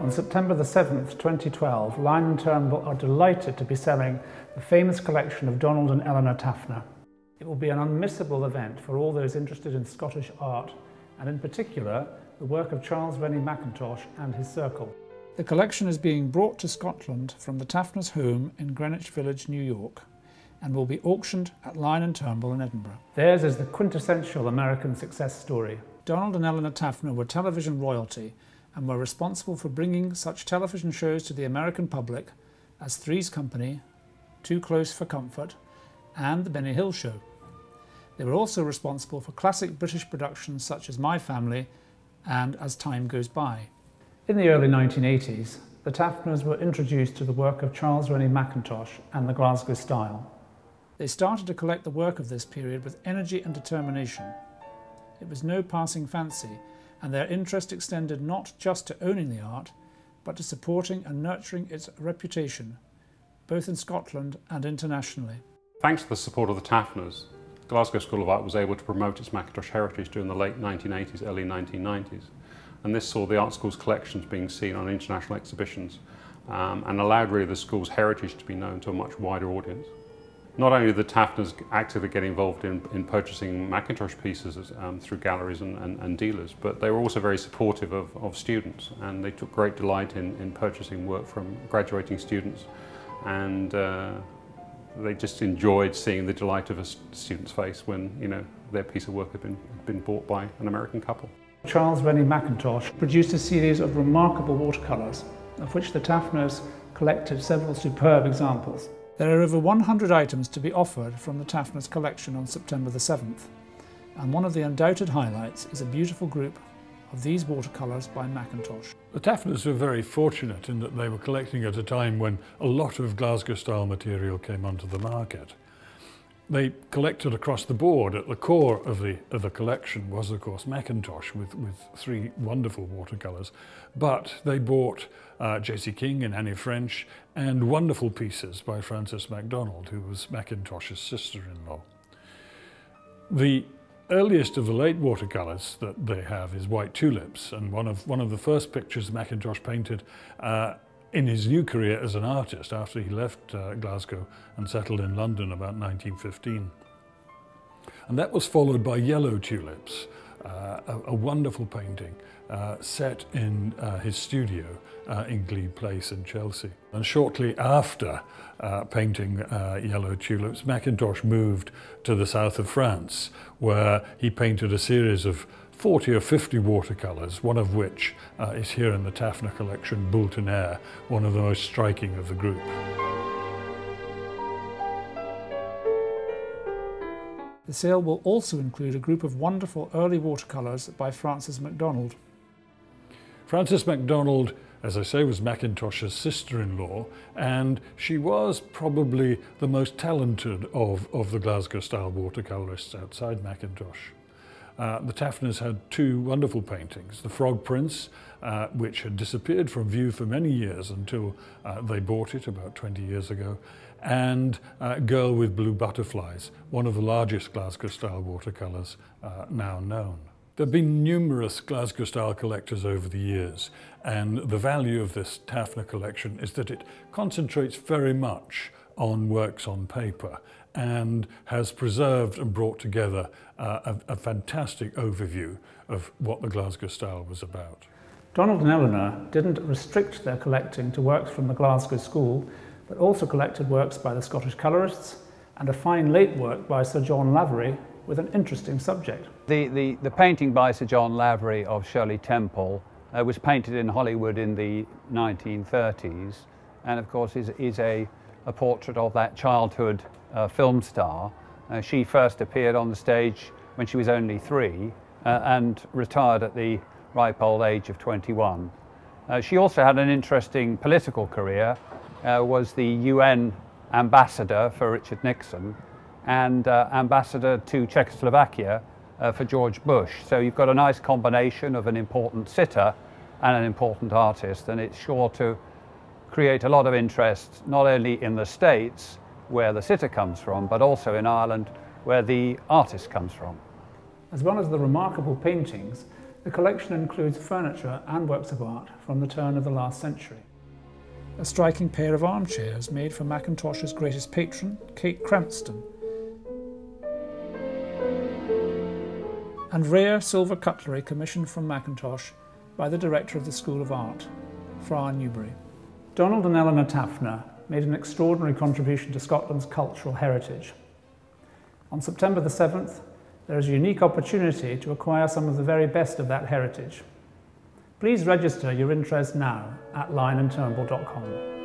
On September the 7th, 2012, Lyon Turnbull are delighted to be selling the famous collection of Donald and Eleanor Taffner. It will be an unmissable event for all those interested in Scottish art, and in particular, the work of Charles Rennie Mackintosh and his circle. The collection is being brought to Scotland from the Taffners' home in Greenwich Village, New York, and will be auctioned at Lyon Turnbull in Edinburgh. Theirs is the quintessential American success story. Donald and Eleanor Taffner were television royalty and were responsible for bringing such television shows to the American public as Three's Company, Too Close for Comfort, and The Benny Hill Show. They were also responsible for classic British productions such as My Family and As Time Goes By. In the early 1980s, the Taffners were introduced to the work of Charles Rennie Mackintosh and the Glasgow style. They started to collect the work of this period with energy and determination. It was no passing fancy, and their interest extended not just to owning the art, but to supporting and nurturing its reputation, both in Scotland and internationally. Thanks to the support of the Taffners, Glasgow School of Art was able to promote its Mackintosh heritage during the late 1980s, early 1990s. And this saw the art school's collections being seen on international exhibitions and allowed really the school's heritage to be known to a much wider audience. Not only did the Taffners actively get involved in purchasing Mackintosh pieces through galleries and dealers, but they were also very supportive of students, and they took great delight in purchasing work from graduating students, and they just enjoyed seeing the delight of a student's face when, you know, their piece of work had been bought by an American couple. Charles Rennie Mackintosh produced a series of remarkable watercolours, of which the Taffners collected several superb examples. There are over 100 items to be offered from the Taffners collection on September the 7th, and one of the undoubted highlights is a beautiful group of these watercolours by Mackintosh. The Taffners were very fortunate in that they were collecting at a time when a lot of Glasgow-style material came onto the market. They collected across the board. At the core of the collection was, of course, Mackintosh with three wonderful watercolours, but they bought J.C. King and Annie French and wonderful pieces by Frances MacDonald, who was Mackintosh's sister-in-law. The earliest of the late watercolours that they have is White Tulips, and one of the first pictures Mackintosh painted in his new career as an artist after he left Glasgow and settled in London about 1915. And that was followed by Yellow Tulips, a wonderful painting set in his studio in Glebe Place in Chelsea. And shortly after painting Yellow Tulips, Mackintosh moved to the south of France, where he painted a series of 40 or 50 watercolours, one of which is here in the Taffner collection, Boule Tonnerre, one of the most striking of the group. The sale will also include a group of wonderful early watercolours by Frances MacDonald. Frances MacDonald, as I say, was Mackintosh's sister-in-law, and she was probably the most talented of the Glasgow-style watercolourists outside Mackintosh. The Taffners had two wonderful paintings, The Frog Prince, which had disappeared from view for many years until they bought it about 20 years ago, and Girl with Blue Butterflies, one of the largest Glasgow-style watercolours now known. There have been numerous Glasgow-style collectors over the years, and the value of this Taffner collection is that it concentrates very much on works on paper and has preserved and brought together a fantastic overview of what the Glasgow style was about. Donald and Eleanor didn't restrict their collecting to works from the Glasgow school, but also collected works by the Scottish colourists and a fine late work by Sir John Lavery with an interesting subject. The painting by Sir John Lavery of Shirley Temple was painted in Hollywood in the 1930s, and of course is a portrait of that childhood film star. She first appeared on the stage when she was only 3 and retired at the ripe old age of 21. She also had an interesting political career, was the UN ambassador for Richard Nixon and ambassador to Czechoslovakia for George Bush. So you've got a nice combination of an important sitter and an important artist, and it's sure to create a lot of interest not only in the States, where the sitter comes from, but also in Ireland, where the artist comes from. As well as the remarkable paintings, The collection includes furniture and works of art from the turn of the last century. A striking pair of armchairs made for Mackintosh's greatest patron, Kate Cranston, and rare silver cutlery commissioned from Mackintosh by the director of the School of Art, Fra Newbury. Donald and Eleanor Taffner made an extraordinary contribution to Scotland's cultural heritage. On September the 7th, there is a unique opportunity to acquire some of the very best of that heritage. Please register your interest now at lyonandturnbull.com.